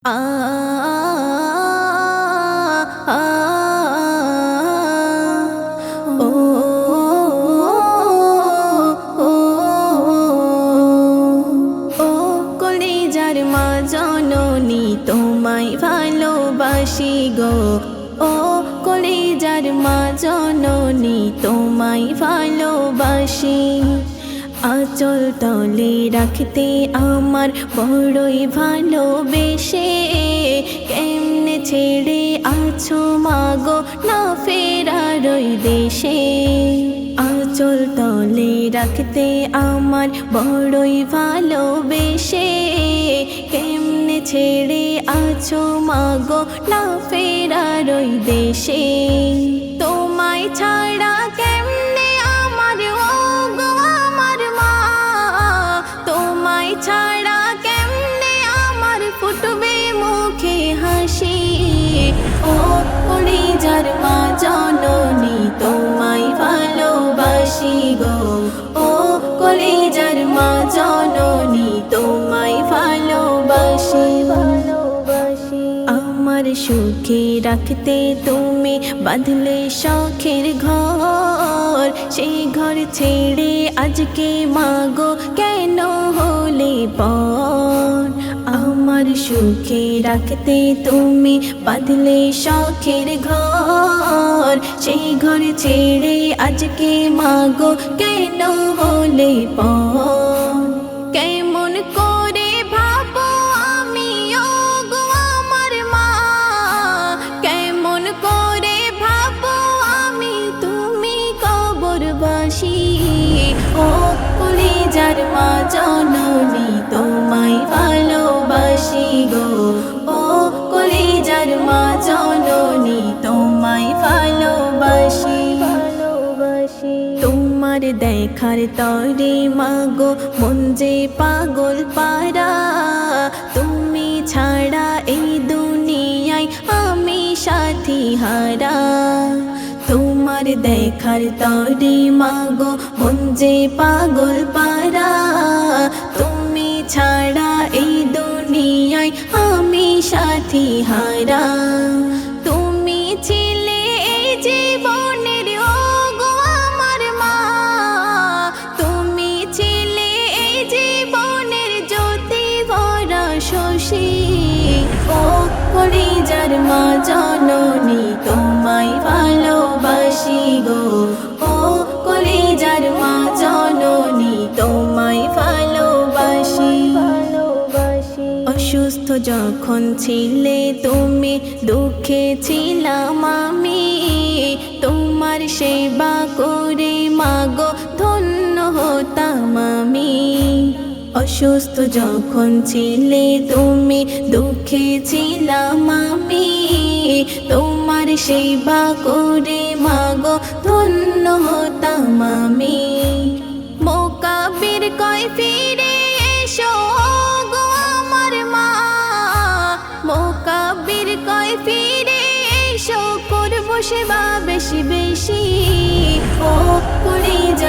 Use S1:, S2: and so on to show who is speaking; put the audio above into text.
S1: আ আ ও ও ও কলিজার মা জননী তোমায় ভালোবাসি গো। ও কলিজার মা জননী তোমায় ভালোবাসি। আঁচল তলে রাখতে আমার বড়ই ভালোবেসে, কেমনে ছেড়ে আছো মাগো না ফেরার ওই দেশে। আঁচল তলে রাখতে আমার বড়ই ভালোবেসে, কেমনে ছেড়ে আছো মাগো না ফেরার ওই দেশে। তোমায় ছাড়া কেমনে আমার ওগো আমার মা, তোমায় ছাড়া কেমনে আমার ফুটবে মুখে হাসি। ও কলিজার মা জননী তোমায় ভালোবাসি গো। ও কলিজার মা জননী তোমায় ভালোবাসি। আমার সুখে রাখতে তুমি বাঁধলে শখের ঘর, সেই ঘর ছেড়ে আজকে মাগো কেন হলে পর। আমার সুখে রাখতে তুমি বাঁধলে শখের ঘর, সেই ঘর ছেড়ে আজকে মাগো কেন হলে পর। কেমন করে ভাবো আমি ওগো আমার মা, কেমন করে ভাবো আমি তুমি কবরবাসী। ও কলিজার মা জননী তোমায় ভালোবাসি গো। ও কলিজার মা জননী তোমায় ভালোবাসি। তোমার দেখার তরে মাগো মন যে পাগল পারা, তুমি ছাড়া এই দুনিয়ায় আমি সাথী হারা। তোমার দেখার তরে মাগো মন যে পাগল পারা, তুমি ছাড়া এই দুনিয়ায় আমি সাথী হারা। তুমি ছিলে এই জীবনের ওগো আমার মা, তুমি ছিলে এই জীবনের জ্যোতি ভরা শশী। ও কলিজার মা জননী তোমায় ভালোবাসি গো। ও কলিজার মা জননী তোমায় ভালোবাসি। অসুস্থ যখন ছিলে তুমি দুঃখে ছিলাম আমি, তোমার সেবা করে মাগো ধন্য হতাম আমি। অসুস্থ যখন ছিলে তুমি দুঃখে ছিলাম আমি, তোমার সেবা করে মাগো ধন্য হতাম আমি। মোকাবির কয় ফিরে এসো গো আমার মা, মোকাবির কয় ফিরে এসো করবো সেবা বেশি বেশি। ও কলিজার